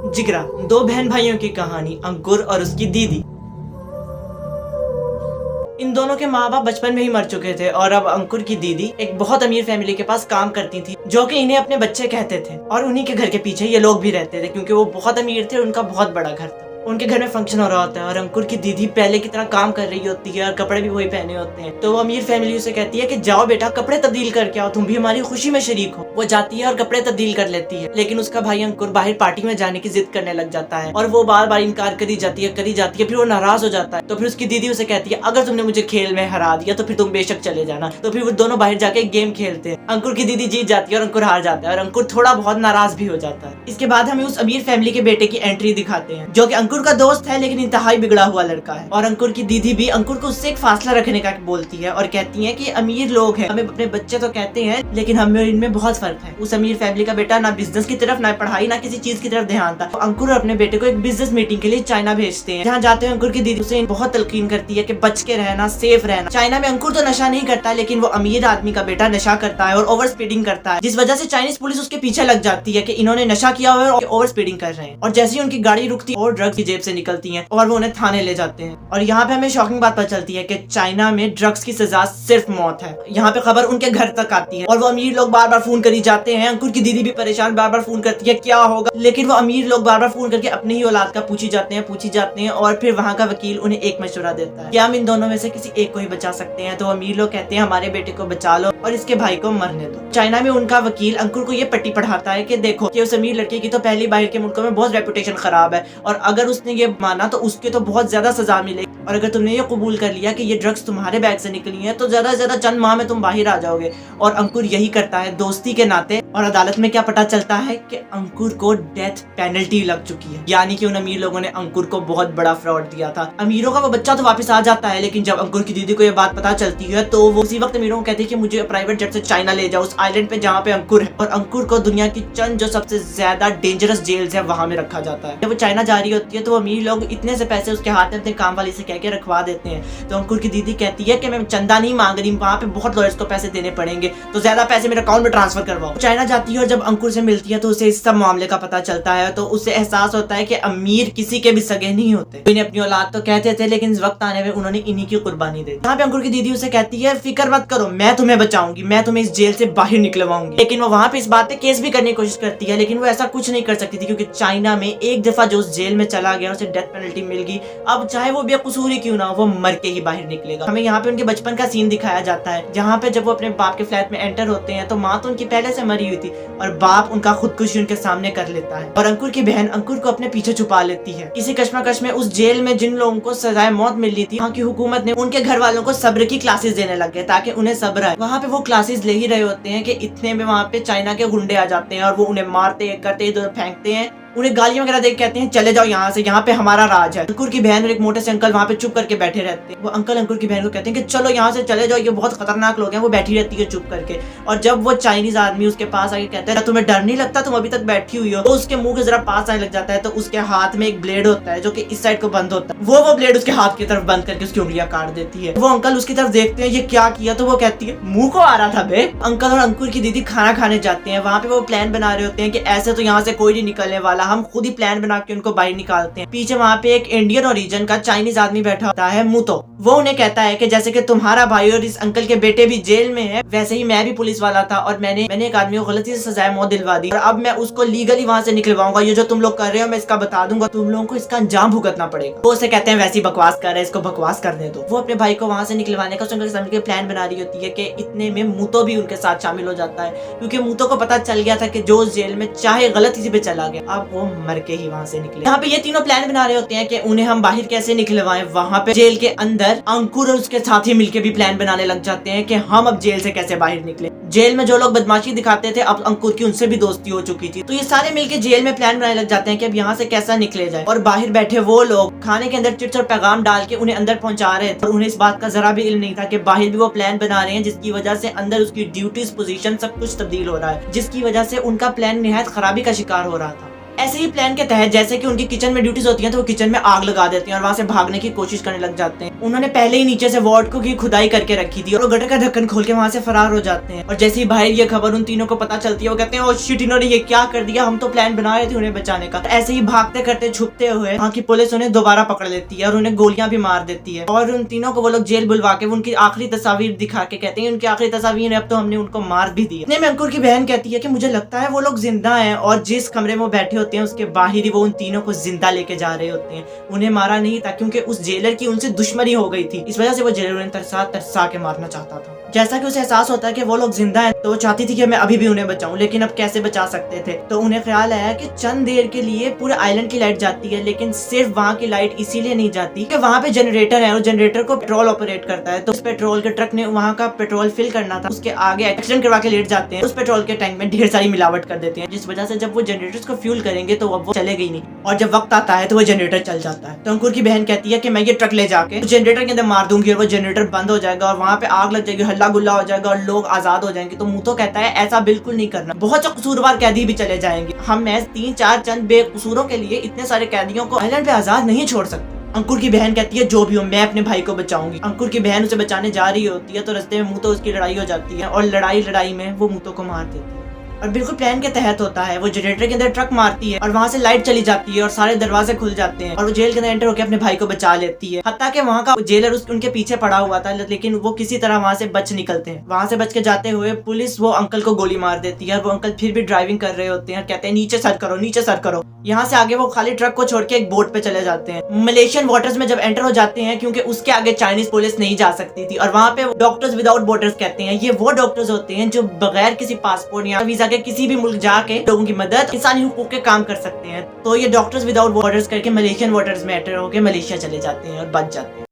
जिगरा, दो बहन भाइयों की कहानी, अंकुर और उसकी दीदी। इन दोनों के माँ बाप बचपन में ही मर चुके थे और अब अंकुर की दीदी एक बहुत अमीर फैमिली के पास काम करती थी, जो कि इन्हें अपने बच्चे कहते थे। और उन्हीं के घर के पीछे ये लोग भी रहते थे, क्योंकि वो बहुत अमीर थे और उनका बहुत बड़ा घर था। उनके घर में फंक्शन हो रहा होता है और अंकुर की दीदी पहले की तरह काम कर रही होती है और कपड़े भी वही पहने होते हैं। तो वो अमीर फैमिली उसे कहती है कि जाओ बेटा, कपड़े तब्दील करके आओ, तुम भी हमारी खुशी में शरीक हो। वो जाती है और कपड़े तब्दील कर लेती है, लेकिन उसका भाई अंकुर बाहर पार्टी में जाने की जिद करने लग जाता है और वो बार बार इनकार करी जाती है, फिर वो नाराज हो जाता है। तो फिर उसकी दीदी उसे कहती है, अगर तुमने मुझे खेल में हरा दिया तो फिर तुम बेशक चले जाना। तो फिर वो दोनों बाहर जाके एक गेम खेलते हैं। अंकुर की दीदी जीत जाती है और अंकुर हार जाता है और अंकुर थोड़ा बहुत नाराज भी हो जाता है। इसके बाद हमें उस अमीर फैमिली के बेटे की एंट्री दिखाते हैं, जो कि अंकुर का दोस्त है लेकिन इंतहाई बिगड़ा हुआ लड़का है। और अंकुर की दीदी भी अंकुर को उससे एक फासला रखने का बोलती है और कहती है कि अमीर लोग हैं, हमें अपने बच्चे तो कहते हैं लेकिन हमें इनमें बहुत फर्क है। उस अमीर फैमिली का बेटा ना बिजनेस की तरफ, ना पढ़ाई, ना किसी चीज की तरफ ध्यान था। तो अंकुर अपने बेटे को एक बिजनेस मीटिंग के लिए चाइना भेजते हैं। जहाँ जाते हैं अंकुर की दीदी उसे बहुत तलकीन करती है कि बच के रहना, सेफ रहना। चाइना में अंकुर तो नशा नहीं करता, लेकिन वो अमीर आदमी का बेटा नशा करता है और ओवर स्पीडिंग करता है, जिस वजह से चाइनीज पुलिस उसके पीछे लग जाती है कि इन्होंने नशा किया हुआ है और ओवर स्पीडिंग कर रहे हैं। और जैसे ही उनकी गाड़ी रुकती है और ड्रग्स की जेब से निकलती है और वो उन्हें थाने ले जाते हैं। और यहाँ पे हमें शॉकिंग बात पता चलती है कि चाइना में ड्रग्स की सजा सिर्फ मौत है। यहाँ पे खबर उनके घर तक आती है और वो अमीर लोग बार बार फोन करी जाते हैं। अंकुर की दीदी भी परेशान बार बार फोन करती है क्या होगा, लेकिन वो अमीर लोग बार बार फोन करके अपनी ही औलाद का पूछी जाते हैं और फिर वहाँ का वकील उन्हें एक मशवरा देता है कि हम इन दोनों में से किसी एक को ही बचा सकते हैं। तो अमीर लोग कहते हैं हमारे बेटे को बचा लो और इसके भाई को मरने दो। चाइना में उनका वकील अंकुर को ये पट्टी पढ़ाता है कि देखो कि उस अमीर लड़के की तो पहली बाहर के मुल्कों में बहुत रेपुटेशन खराब है और अगर उसने ये माना तो उसके तो बहुत ज्यादा सजा मिलेगी, और अगर तुमने ये कबूल कर लिया कि ये ड्रग्स तुम्हारे बैग से निकली हैं तो ज्यादा से ज्यादा चंद माह में तुम बाहर आ जाओगे। और अंकुर यही करता है दोस्ती के नाते। और अदालत में क्या पता चलता है कि अंकुर को डेथ पेनल्टी लग चुकी है, यानी कि उन अमीर लोगों ने अंकुर को बहुत बड़ा फ्रॉड दिया था। अमीरों का वो बच्चा तो वापस आ जाता है, लेकिन जब अंकुर की दीदी को ये बात पता चलती है तो वो उसी वक्त अमीरों को कहती है कि मुझे प्राइवेट जेट से चाइना ले जाओ, उस आइलैंड पे जहाँ पे अंकुर है। और अंकुर को दुनिया की चंद जो सबसे ज्यादा डेंजरस जेल्स है वहां में रखा जाता है। जब वो चाइना जा रही होती है तो अमीर लोग इतने से पैसे उसके हाथ में अपने काम वाली से कह के रखवा देते हैं। तो अंकुर की दीदी कहती है कि मैं चंदा नहीं मांग रही, वहाँ पे बहुत लॉयर्स को पैसे देने पड़ेंगे, तो ज्यादा पैसे मेरे अकाउंट में ट्रांसफर करवाओ। चाइना जाती है और जब अंकुर से मिलती है तो उसे इस सब मामले का पता चलता है। तो उसे एहसास होता है कि अमीर किसी के भी सगे नहीं होते। इन्हें अपनी औलाद तो कहते थे, लेकिन इस वक्त आने में उन्होंने इन्हीं की कुर्बानी दे दी। यहाँ पे अंकुर की दीदी उसे कहती है फिक्र मत करो, मैं तुम्हें बचाऊंगी, मैं तुम्हें इस जेल से बाहर निकलवाऊंगी। लेकिन वो वहाँ पे इस बात पे केस भी करने की कोशिश करती है, लेकिन वो ऐसा कुछ नहीं कर सकती थी, क्योंकि चाइना में एक दफा जो उस जेल में चला गया उसे डेथ पेनल्टी मिल गई। अब चाहे वो बेकसूर ही क्यों ना हो, वो मर के ही बाहर निकलेगा। हमें यहाँ पे उनके बचपन का सीन दिखाया जाता है, जहाँ पे जब वो अपने बाप के फ्लैट में एंटर होते हैं तो माँ तो उनकी पहले से मरी हुई थी और बाप उनका खुदकुशी उनके सामने कर लेता है। और अंकुर की बहन अंकुर को अपने पीछे छुपा लेती है। इसी कश्मकश में उस जेल में जिन लोगों को सजाए मौत मिली थी, वहाँ की हुकूमत ने उनके घर वालों को सब्र की क्लासेस देने लग गए ताकि उन्हें सब्र आए। वहाँ पे वो क्लासेस ले ही रहे होते हैं कि इतने में वहाँ पे चाइना के गुंडे आ जाते हैं और वो उन्हें मारते करते इधर फेंकते हैं, उन्हें गालियां वगैरह देख कहते हैं चले जाओ यहाँ से, यहाँ पे हमारा राज है। अंकुर की बहन और एक मोटे से अंकल वहाँ पे चुप करके बैठे रहते हैं। वो अंकल अंकुर की बहन को कहते हैं कि चलो यहाँ से चले जाओ, ये बहुत खतरनाक लोग हैं। वो बैठी रहती है चुप करके। और जब वो चाइनीज आदमी उसके पास आके कहता है तुम्हें डर नहीं लगता, तुम अभी तक बैठी हुई हो, तो उसके मुंह के जरा पास आने लग जाता है। तो उसके हाथ में एक ब्लेड होता है जो कि इस साइड को बंद होता है, वो ब्लेड उसके हाथ की तरफ बंद करके उसकी उंगलियां काट देती है। वो अंकल उसकी तरफ देखते हैं ये क्या किया, तो वो कहती है मुंह को आ रहा था बे। अंकल और अंकुर की दीदी खाना खाने जाते हैं। वहाँ पे वो प्लान बना रहे होते हैं कि ऐसे तो यहाँ से कोई नहीं निकलने वाला, हम खुद ही प्लान बना के उनको बाहर निकालते हैं। पीछे वहाँ पे एक इंडियन ओरिजिन का चाइनीज आदमी बैठा होता है मुतो। वो उन्हें कहता है कि जैसे कि तुम्हारा भाई और इस अंकल के बेटे भी जेल में है, वैसे ही मैं भी पुलिस वाला था और मैंने एक आदमी को गलती से सजाए मौत दिलवा दी और अब मैं उसको लीगली वहाँ से निकलवाऊंगा। ये जो तुम लोग कर रहे हो मैं इसका बता दूंगा, तुम लोगों को इसका अंजाम भुगतना पड़ेगा। वो उसे कहते हैं वैसी बकवास कर रहे हैं, इसको बकवास करने दो। वो अपने भाई को वहाँ से निकलवाने का उसके प्लान बना रही होती है कि इतने में मुतो भी उनके साथ शामिल हो जाता है, क्योंकि मुतो को पता चल गया था कि जो उस जेल में चाहे गलती से भी चला गया, अब वो मर के ही वहाँ से निकले। यहाँ पे ये तीनों प्लान बना रहे होते हैं कि उन्हें हम बाहर कैसे निकलवाएं। वहाँ पे जेल के अंदर अंकुर और उसके साथी मिलके भी प्लान बनाने लग जाते हैं कि हम अब जेल से कैसे बाहर निकले। जेल में जो लोग बदमाशी दिखाते थे अब अंकुर की उनसे भी दोस्ती हो चुकी थी, तो ये सारे मिलके जेल में प्लान बनाने लग जाते हैं कि अब यहाँ से कैसा निकले जाए। और बाहर बैठे वो लोग खाने के अंदर चिट्स और पैगाम डाल के उन्हें अंदर पहुंचा रहे थे और उन्हें इस बात का जरा भी इल्म नहीं था कि बाहर भी वो प्लान बना रहे हैं, जिसकी वजह से अंदर उसकी ड्यूटीज, पोजीशन सब कुछ तब्दील हो रहा है, जिसकी वजह से उनका प्लान निहायत खराबी का शिकार हो रहा था। ऐसे ही प्लान के तहत जैसे कि उनकी किचन में ड्यूटीज होती हैं तो वो किचन में आग लगा देते हैं और वहाँ से भागने की कोशिश करने लग जाते हैं। उन्होंने पहले ही नीचे से वार्ड को की खुदाई करके रखी थी और वो गटर का ढक्कन खोल के वहाँ से फरार हो जाते हैं। और जैसे ही बाहर ये खबर उन तीनों को पता चलती है वो कहते हैं ओ शिट, इन्होंने ये क्या कर दिया, हम तो प्लान बना रहे थे उन्हें बचाने का। ऐसे ही भागते करते छुपते हुए वहाँ की पुलिस उन्हें दोबारा पकड़ लेती है और उन्हें गोलियां भी मार देती है। और उन तीनों को वो लोग जेल बुलवा के उनकी आखिरी तस्वीर दिखा के कहते हैं उनकी आखिरी तस्वीर है, अब तो हमने उनको मार भी दिया। इतने में अंकुर की बहन कहती है कि मुझे लगता है वो लोग जिंदा हैं और जिस कमरे में वो बैठे होते हैं उसके बाहर ही वो उन तीनों को जिंदा लेके जा रहे होते हैं। उन्हें मारा नहीं था क्योंकि उस जेलर की उनसे दुश्मनी हो गई थी, इस वजह से वो जेलर उन्हें तरसा तरसा के मारना चाहता था। जैसा कि उसे एहसास होता है कि वो लोग जिंदा हैं तो वो चाहती थी कि मैं अभी भी उन्हें बचाऊं, लेकिन अब कैसे बचा सकते थे। तो उन्हें ख्याल आया कि चंद देर के लिए पूरे आइलैंड की लाइट जाती है, लेकिन सिर्फ वहाँ की लाइट इसीलिए नहीं जाती कि वहाँ पे जनरेटर है और जनरेटर को पेट्रोल ऑपरेट करता है। तो उस पेट्रोल के ट्रक ने वहाँ का पेट्रोल फिल करना था, उसके आगे एक्सीडेंट करवा के लेट जाते हैं। उस पेट्रोल के टैंक में ढेर सारी मिलावट कर देते हैं, जिस वजह से जब वो जनरेटर्स को फ्यूल करेंगे तो वो चलेगा ही नहीं और जब वक्त आता है तो वो जनरेटर चल जाता है। तो अंकुर की बहन कहती है कि मैं ये ट्रक ले जाके जनरेटर के अंदर मार दूंगी और वो जनरेटर बंद हो जाएगा और वहाँ पे आग लग जाएगी, हल्ला गुल्ला हो जाएगा और लोग आजाद हो जाएंगे। तो मूतो कहता है ऐसा बिल्कुल नहीं करना, बहुत से कसूरवार कैदी भी चले जाएंगे, हम महज 3-4 चंद बेकसूरों के लिए इतने सारे कैदियों को आइलैंड पे आजाद नहीं छोड़ सकते। अंकुर की बहन कहती है जो भी हो मैं अपने भाई को बचाऊंगी। अंकुर की बहन उसे बचाने जा रही होती है तो रास्ते में मूतो उसकी लड़ाई हो जाती है और लड़ाई में वो मूतो को मार देती है और बिल्कुल प्लान के तहत होता है। वो जनरेटर के अंदर ट्रक मारती है और वहाँ से लाइट चली जाती है और सारे दरवाजे खुल जाते हैं और वो जेल के अंदर एंटर होकर अपने भाई को बचा लेती है। हत्ता कि वहाँ का जेलर उनके पीछे पड़ा हुआ था, लेकिन वो किसी तरह वहाँ से बच निकलते हैं। वहाँ से बच के जाते हुए पुलिस वो अंकल को गोली मार देती है और वो अंकल फिर भी ड्राइविंग कर रहे होते हैं, कहते हैं नीचे सर करो, नीचे सर करो। यहाँ से आगे वो खाली ट्रक को छोड़ के एक बोट पे चले जाते हैं। मलेशियन वाटर्स में जब एंटर हो जाते हैं क्योंकि उसके आगे चाइनीज पुलिस नहीं जा सकती थी और वहाँ पे डॉक्टर्स विदाउट बॉर्डर्स कहते हैं, ये वो डॉक्टर्स होते हैं जो बगैर किसी पासपोर्ट या वीजा के किसी भी मुल्क जाके लोगों की मदद, इंसानी हुकूक के काम कर सकते हैं। तो ये डॉक्टर्स विदाउट बॉर्डर्स करके मलेशियन वाटर्स में एंटर होकर मलेशिया चले जाते हैं और बच जाते हैं।